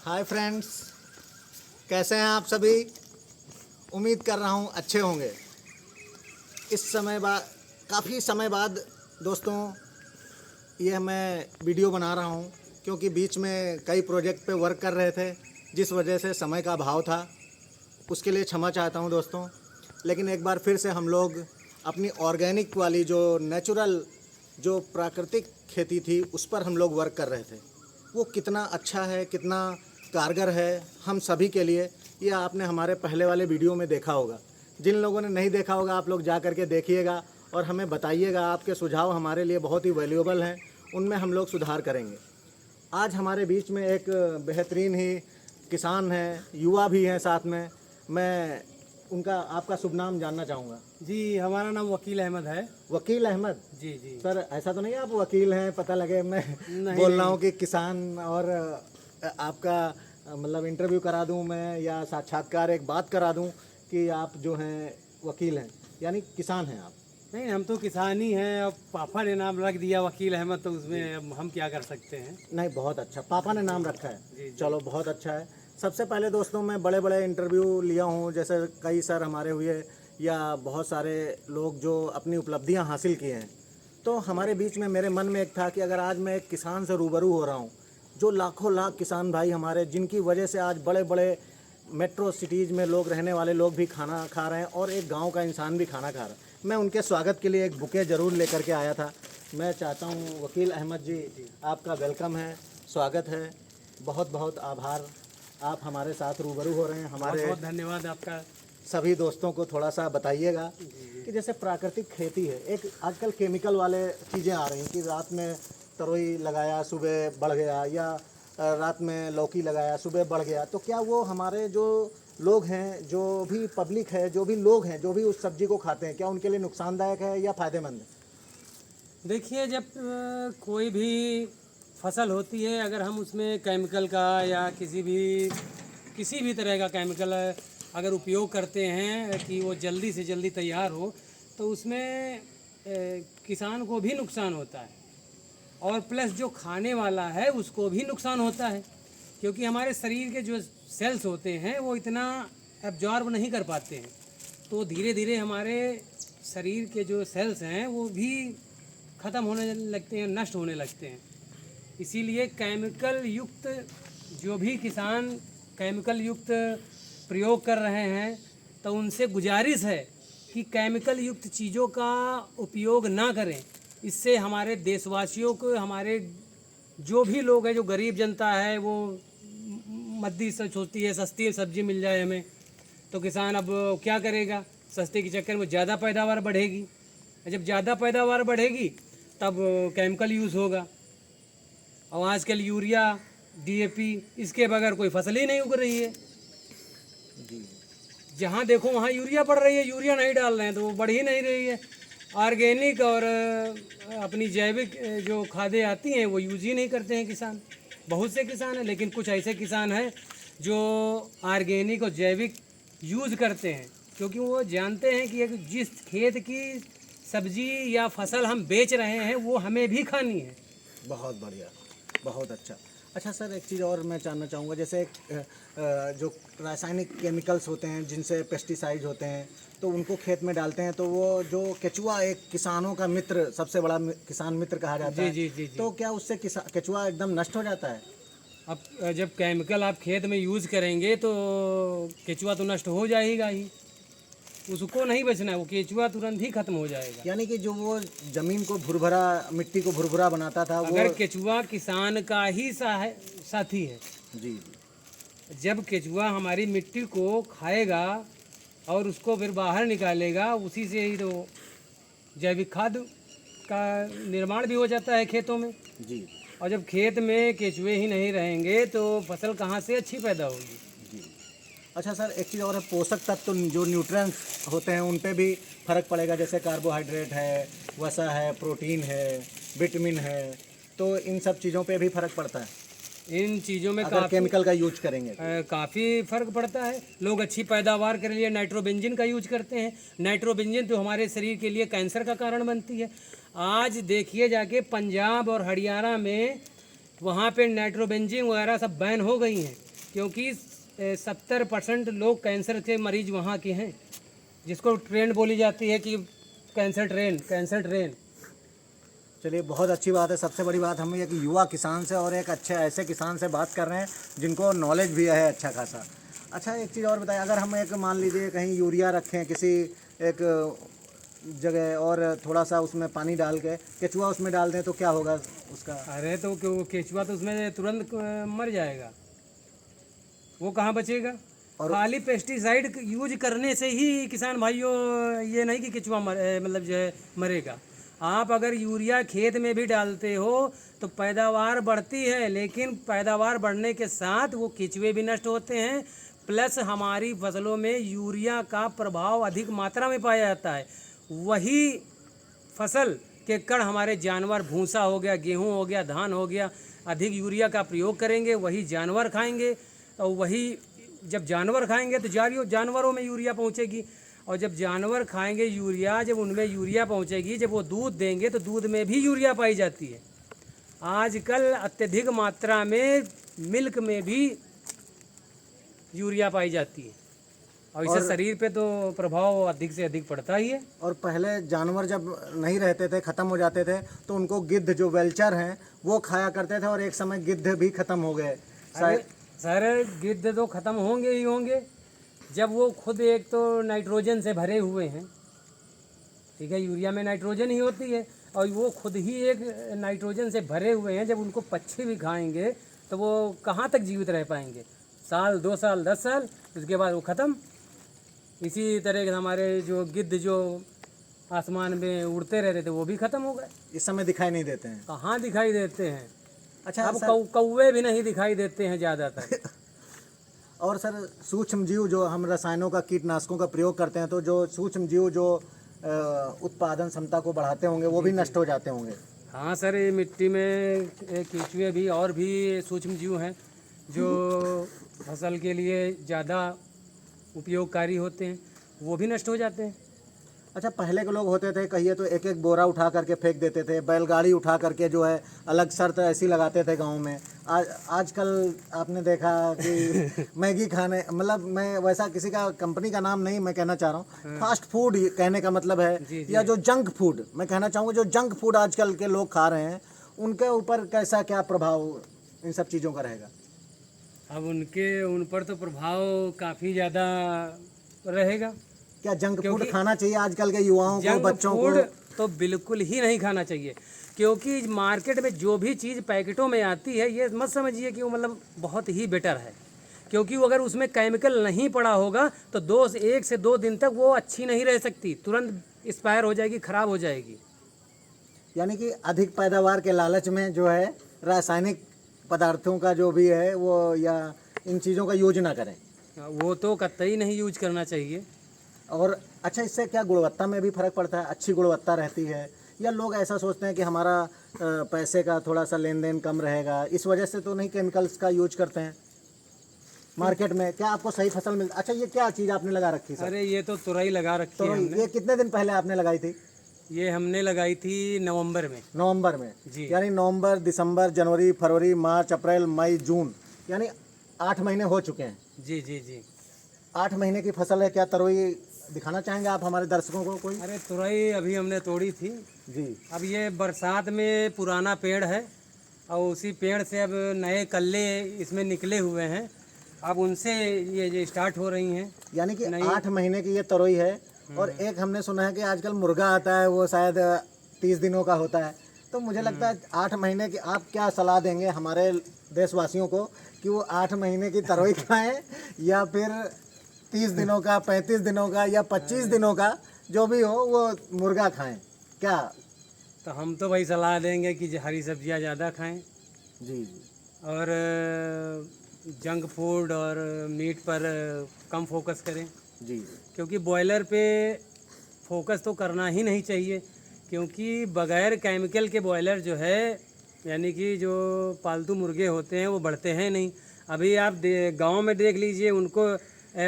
Hi friends, कैसे हैं आप सभी। उम्मीद कर रहा हूँ अच्छे होंगे। इस समय बाद काफ़ी समय बाद दोस्तों ये मैं वीडियो बना रहा हूँ, क्योंकि बीच में कई प्रोजेक्ट पे वर्क कर रहे थे, जिस वजह से समय का अभाव था। उसके लिए क्षमा चाहता हूँ दोस्तों। लेकिन एक बार फिर से हम लोग अपनी ऑर्गेनिक वाली जो नेचुरल जो प्राकृतिक खेती थी उस पर हम लोग वर्क कर रहे थे। वो कितना अच्छा है, कितना कारगर है हम सभी के लिए, ये आपने हमारे पहले वाले वीडियो में देखा होगा। जिन लोगों ने नहीं देखा होगा आप लोग जा कर के देखिएगा और हमें बताइएगा। आपके सुझाव हमारे लिए बहुत ही वैल्यूएबल हैं, उनमें हम लोग सुधार करेंगे। आज हमारे बीच में एक बेहतरीन ही किसान हैं, युवा भी हैं साथ में। मैं उनका आपका शुभ नाम जानना चाहूँगा। जी, हमारा नाम वकील अहमद है। वकील अहमद जी जी। सर, ऐसा तो नहीं आप वकील हैं, पता लगे मैं नहीं, बोल रहा हूँ कि किसान और आपका मतलब इंटरव्यू करा दूँ मैं, या साक्षात्कार एक बात करा दूँ कि आप जो हैं वकील हैं, यानी किसान हैं आप। नहीं, हम तो किसान ही हैं। अब पापा ने नाम रख दिया वकील अहमद, तो उसमें अब हम क्या कर सकते हैं। नहीं, बहुत अच्छा, पापा ने नाम रखा है। जी जी। चलो बहुत अच्छा है। सबसे पहले दोस्तों मैं बड़े बड़े इंटरव्यू लिया हूँ, जैसे कई सर हमारे हुए या बहुत सारे लोग जो अपनी उपलब्धियाँ हासिल किए हैं। तो हमारे बीच में मेरे मन में एक था कि अगर आज मैं एक किसान से रूबरू हो रहा हूँ, जो लाखों लाख किसान भाई हमारे, जिनकी वजह से आज बड़े बड़े मेट्रो सिटीज़ में लोग, रहने वाले लोग भी खाना खा रहे हैं और एक गांव का इंसान भी खाना खा रहा है। मैं उनके स्वागत के लिए एक बुके ज़रूर लेकर के आया था। मैं चाहता हूं वकील अहमद जी, आपका वेलकम है, स्वागत है। बहुत बहुत आभार, आप हमारे साथ रूबरू हो रहे हैं। बहुत हमारे बहुत धन्यवाद आपका। सभी दोस्तों को थोड़ा सा बताइएगा कि जैसे प्राकृतिक खेती है, एक आजकल केमिकल वाले चीज़ें आ रही हैं कि रात में तरोई लगाया सुबह बढ़ गया, या रात में लौकी लगाया सुबह बढ़ गया। तो क्या वो हमारे जो लोग हैं, जो भी पब्लिक है, जो भी लोग हैं, जो भी उस सब्जी को खाते हैं, क्या उनके लिए नुकसानदायक है या फ़ायदेमंद है? देखिए, जब कोई भी फसल होती है, अगर हम उसमें केमिकल का या किसी भी तरह का केमिकल अगर उपयोग करते हैं कि वो जल्दी से जल्दी तैयार हो, तो उसमें किसान को भी नुकसान होता है और प्लस जो खाने वाला है उसको भी नुकसान होता है, क्योंकि हमारे शरीर के जो सेल्स होते हैं वो इतना एब्जॉर्ब नहीं कर पाते हैं। तो धीरे धीरे हमारे शरीर के जो सेल्स हैं वो भी ख़त्म होने लगते हैं, नष्ट होने लगते हैं। इसीलिए केमिकल युक्त जो भी किसान केमिकल युक्त प्रयोग कर रहे हैं, तो उनसे गुजारिश है कि केमिकल युक्त चीज़ों का उपयोग ना करें। इससे हमारे देशवासियों को, हमारे जो भी लोग हैं, जो गरीब जनता है, वो मद्दी से सोचती है सस्ती सब्जी मिल जाए हमें, तो किसान अब क्या करेगा, सस्ते के चक्कर में ज़्यादा पैदावार बढ़ेगी। जब ज़्यादा पैदावार बढ़ेगी तब केमिकल यूज़ होगा। और आजकल यूरिया, डीएपी, इसके बगैर कोई फसल ही नहीं उग रही है। जी, जहाँ देखो वहाँ यूरिया पड़ रही है, यूरिया नहीं डाल रहे हैं तो वो बढ़ ही नहीं रही है। ऑर्गेनिक और अपनी जैविक जो खादें आती हैं वो यूज़ ही नहीं करते हैं किसान। बहुत से किसान हैं, लेकिन कुछ ऐसे किसान हैं जो ऑर्गेनिक और जैविक यूज़ करते हैं, क्योंकि वो जानते हैं कि एक जिस खेत की सब्जी या फसल हम बेच रहे हैं वो हमें भी खानी है। बहुत बढ़िया, बहुत अच्छा। अच्छा सर, एक चीज़ और मैं जानना चाहूँगा, जैसे जो रासायनिक केमिकल्स होते हैं, जिनसे पेस्टिसाइड होते हैं, तो उनको खेत में डालते हैं, तो वो जो केचुआ एक किसानों का मित्र, सबसे बड़ा किसान मित्र कहा जाता जी है। जी जी जी। तो क्या उससे केचुआ एकदम नष्ट हो जाता है? अब जब केमिकल आप खेत में यूज़ करेंगे तो केचुआ तो नष्ट हो जाएगा ही, उसको नहीं बचना है, वो केचुआ तुरंत ही खत्म हो जाएगा। यानी कि जो वो ज़मीन को भुरभुरा, मिट्टी को भुरभुरा बनाता था वो। अगर केचुआ किसान का ही साथी है, जी, जब केचुआ हमारी मिट्टी को खाएगा और उसको फिर बाहर निकालेगा, उसी से ही तो जैविक खाद का निर्माण भी हो जाता है खेतों में। जी, और जब खेत में केचुए ही नहीं रहेंगे तो फसल कहाँ से अच्छी पैदा होगी। जी। अच्छा सर, एक चीज़ और है, पोषक तत्व जो न्यूट्रिएंट्स होते हैं उन पे भी फर्क पड़ेगा। जैसे कार्बोहाइड्रेट है, वसा है, प्रोटीन है, विटामिन है, तो इन सब चीज़ों पे भी फर्क पड़ता है इन चीज़ों में अगर केमिकल का यूज करेंगे। काफ़ी फ़र्क पड़ता है। लोग अच्छी पैदावार के लिए नाइट्रोबेंजिन का यूज करते हैं। नाइट्रोबेंजिन तो हमारे शरीर के लिए कैंसर का कारण बनती है। आज देखिए जाके पंजाब और हरियाणा में, वहाँ पे नाइट्रोबेंजिन वगैरह सब बैन हो गई हैं। क्योंकि 70% लोग कैंसर के मरीज वहाँ के हैं, जिसको ट्रेंड बोली जाती है कि कैंसर ट्रेन, कैंसर ट्रेन। चलिए, बहुत अच्छी बात है। सबसे बड़ी बात हम एक युवा किसान से और एक अच्छे ऐसे किसान से बात कर रहे हैं जिनको नॉलेज भी है अच्छा खासा। अच्छा, एक चीज़ और बताइए, अगर हम एक मान लीजिए कहीं यूरिया रखें किसी एक जगह और थोड़ा सा उसमें पानी डाल के केचुआ उसमें डाल दें तो क्या होगा उसका? अरे तो क्यों, केचुआ तो उसमें तुरंत मर जाएगा, वो कहाँ बचेगा। और खाली पेस्टिसाइड यूज करने से ही किसान भाइयों ये नहीं कि केचुआ मतलब जो है मरेगा। आप अगर यूरिया खेत में भी डालते हो तो पैदावार बढ़ती है, लेकिन पैदावार बढ़ने के साथ वो केचुए भी नष्ट होते हैं, प्लस हमारी फसलों में यूरिया का प्रभाव अधिक मात्रा में पाया जाता है। वही फसल के कण हमारे जानवर, भूसा हो गया, गेहूं हो गया, धान हो गया, अधिक यूरिया का प्रयोग करेंगे, वही जानवर खाएंगे, और वही जब जानवर खाएंगे तो जानवरों में यूरिया पहुंचेगी, और जब जानवर खाएंगे यूरिया, जब उनमें यूरिया पहुंचेगी, जब वो दूध देंगे तो दूध में भी यूरिया पाई जाती है। आजकल अत्यधिक मात्रा में मिल्क में भी यूरिया पाई जाती है, और इससे शरीर पे तो प्रभाव अधिक से अधिक पड़ता ही है। और पहले जानवर जब नहीं रहते थे, ख़त्म हो जाते थे, तो उनको गिद्ध जो वेल्चर हैं वो खाया करते थे, और एक समय गिद्ध भी ख़त्म हो गए। सर गिद्ध तो ख़त्म होंगे ही होंगे, जब वो खुद एक तो नाइट्रोजन से भरे हुए हैं, ठीक है, यूरिया में नाइट्रोजन ही होती है, और वो खुद ही एक नाइट्रोजन से भरे हुए हैं। जब उनको पक्षी भी खाएंगे तो वो कहाँ तक जीवित रह पाएंगे? साल, 2 साल, 10 साल, उसके बाद वो ख़त्म। इसी तरह के हमारे जो गिद्ध जो आसमान में उड़ते रहते थे वो भी ख़त्म हो गए, इस समय दिखाई नहीं देते हैं। कहाँ दिखाई देते हैं। अच्छा, अब कौवे भी नहीं दिखाई देते हैं ज़्यादातर। और सर, सूक्ष्म जीव जो हम रसायनों का, कीटनाशकों का प्रयोग करते हैं, तो जो सूक्ष्म जीव जो उत्पादन क्षमता को बढ़ाते होंगे वो भी नष्ट हो जाते होंगे। हाँ सर, ये मिट्टी में केंचुए भी और भी सूक्ष्म जीव हैं जो फसल के लिए ज़्यादा उपयोगकारी होते हैं, वो भी नष्ट हो जाते हैं। अच्छा, पहले के लोग होते थे, कहिए तो एक एक बोरा उठा करके फेंक देते थे, बैलगाड़ी उठा करके जो है अलग शर्त ऐसी लगाते थे गांव में। आजकल आपने देखा कि मैगी खाने, मतलब मैं वैसा किसी का कंपनी का नाम नहीं मैं कहना चाह रहा हूँ, फास्ट फूड कहने का मतलब है, जी। या जो जंक फूड मैं कहना चाहूँगा, जो जंक फूड आजकल के लोग खा रहे हैं, उनके ऊपर कैसा क्या प्रभाव इन सब चीज़ों का रहेगा? अब उन पर तो प्रभाव काफ़ी ज़्यादा रहेगा। क्या जंक फूड खाना चाहिए आजकल के युवाओं को, बच्चों को? तो बिल्कुल ही नहीं खाना चाहिए, क्योंकि मार्केट में जो भी चीज़ पैकेटों में आती है, ये मत समझिए कि वो मतलब बहुत ही बेटर है, क्योंकि वो अगर उसमें केमिकल नहीं पड़ा होगा तो 1 से 2 दिन तक वो अच्छी नहीं रह सकती, तुरंत एक्सपायर हो जाएगी, ख़राब हो जाएगी। यानी कि अधिक पैदावार के लालच में जो है रासायनिक पदार्थों का जो भी है वो, या इन चीज़ों का यूज ना करें। वो तो कतई नहीं यूज करना चाहिए। और अच्छा, इससे क्या गुणवत्ता में भी फ़र्क पड़ता है? अच्छी गुणवत्ता रहती है, या लोग ऐसा सोचते हैं कि हमारा पैसे का थोड़ा सा लेन देन कम रहेगा, इस वजह से तो नहीं केमिकल्स का यूज करते हैं मार्केट में? क्या आपको सही फसल मिल? अच्छा, ये क्या चीज़ आपने लगा रखी सर? अरे ये तो तुरई लगा रखी तो है हमने। ये कितने दिन पहले आपने लगाई थी? ये हमने लगाई थी नवंबर में। नवंबर में जी। यानी नवंबर, दिसंबर, जनवरी, फरवरी, मार्च, अप्रैल, मई, जून, यानी 8 महीने हो चुके हैं। जी जी जी। 8 महीने की फसल है। क्या तरोई दिखाना चाहेंगे आप हमारे दर्शकों को कोई? अरे तुरई अभी हमने तोड़ी थी जी। अब ये बरसात में पुराना पेड़ है, और उसी पेड़ से अब नए कल्ले इसमें निकले हुए हैं, अब उनसे ये स्टार्ट हो रही हैं। यानी कि 8 महीने की ये तरोई है। और एक हमने सुना है कि आजकल मुर्गा आता है, वो शायद 30 दिनों का होता है। तो मुझे लगता है 8 महीने की, आप क्या सलाह देंगे हमारे देशवासियों को कि वो 8 महीने की तरोई खाएं, या फिर 30 दिनों का, 35 दिनों का, या 25 दिनों का, जो भी हो वो मुर्गा खाएं? क्या? तो हम तो भाई सलाह देंगे कि हरी सब्जियां ज़्यादा खाएं, जी। और जंक फूड और मीट पर कम फोकस करें, जी। क्योंकि बॉयलर पे फोकस तो करना ही नहीं चाहिए, क्योंकि बगैर केमिकल के बॉयलर जो है, यानी कि जो पालतू मुर्गे होते हैं वो बढ़ते हैं नहीं। अभी आप गांव में देख लीजिए, उनको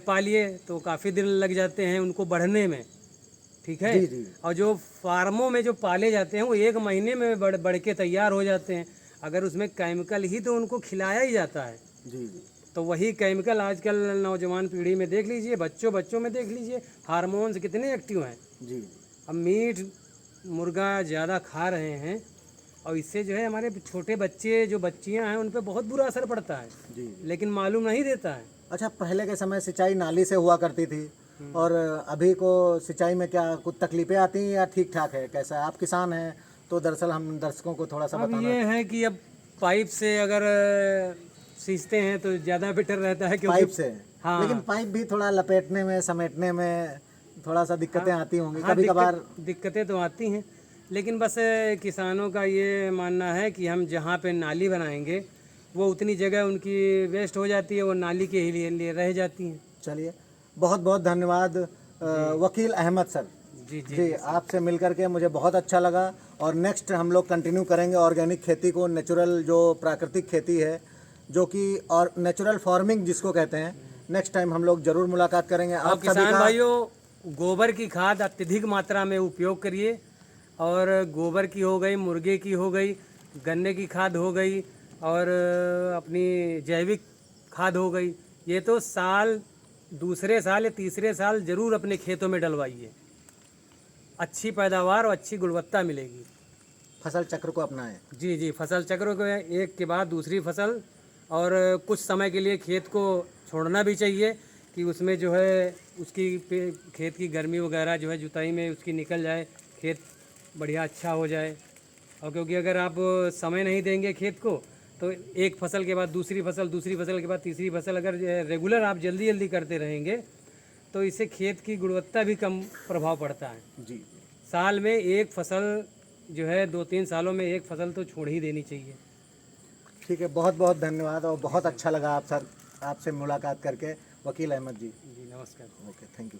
पालिए तो काफ़ी दिन लग जाते हैं उनको बढ़ने में, ठीक है। जी जी। और जो फार्मों में जो पाले जाते हैं वो 1 महीने में बढ़ के तैयार हो जाते हैं, अगर उसमें केमिकल ही तो उनको खिलाया ही जाता है। जी जी। तो वही केमिकल आजकल नौजवान पीढ़ी में देख लीजिए, बच्चों में देख लीजिए, हार्मोन्स कितने एक्टिव हैं। जी अब मीट मुर्गा ज़्यादा खा रहे हैं और इससे जो है हमारे छोटे बच्चे जो बच्चियां हैं उन पर बहुत बुरा असर पड़ता है, जी। लेकिन मालूम नहीं देता है। अच्छा, पहले के समय सिंचाई नाली से हुआ करती थी और अभी को सिंचाई में क्या कुछ तकलीफें आती हैं या ठीक ठाक है? कैसा है? आप किसान हैं तो दरअसल हम दर्शकों को थोड़ा सा अब बताना। ये है कि अब पाइप से अगर सींचते हैं तो ज़्यादा बेटर रहता है, क्योंकि पाइप से, हाँ। लेकिन पाइप भी थोड़ा लपेटने में समेटने में थोड़ा सा दिक्कतें आती होंगी हाँ, कभी कभार। दिक्कतें तो आती हैं, लेकिन बस किसानों का ये मानना है कि हम जहाँ पे नाली बनाएंगे वो उतनी जगह उनकी वेस्ट हो जाती है, वो नाली के ही लिए रह जाती हैं। चलिए, बहुत बहुत धन्यवाद वकील अहमद सर। जी जी जी, आपसे मिलकर के मुझे बहुत अच्छा लगा और नेक्स्ट हम लोग कंटिन्यू करेंगे ऑर्गेनिक खेती को, नेचुरल जो प्राकृतिक खेती है जो कि और नेचुरल फार्मिंग जिसको कहते हैं। नेक्स्ट टाइम हम लोग जरूर मुलाकात करेंगे। और आप सभी किसान का भाइयों, गोबर की खाद अत्यधिक मात्रा में उपयोग करिए, और गोबर की हो गई, मुर्गे की हो गई, गन्ने की खाद हो गई और अपनी जैविक खाद हो गई, ये तो दूसरे साल या तीसरे साल जरूर अपने खेतों में डलवाइए। अच्छी पैदावार और अच्छी गुणवत्ता मिलेगी। फसल चक्र को अपनाएं। जी जी, फसल चक्र को एक के बाद दूसरी फसल, और कुछ समय के लिए खेत को छोड़ना भी चाहिए कि उसमें जो है उसकी खेत की गर्मी वगैरह जो है जुताई में उसकी निकल जाए, खेत बढ़िया अच्छा हो जाए। और क्योंकि अगर आप समय नहीं देंगे खेत को तो एक फसल के बाद दूसरी फसल, दूसरी फसल के बाद तीसरी फसल अगर रेगुलर आप जल्दी जल्दी करते रहेंगे तो इससे खेत की गुणवत्ता भी कम प्रभाव पड़ता है। जी, साल में एक फसल जो है 2-3 सालों में एक फसल तो छोड़ ही देनी चाहिए। ठीक है, बहुत बहुत धन्यवाद और बहुत अच्छा लगा आपसे मुलाकात करके वकील अहमद जी। जी नमस्कार। Okay, thank you.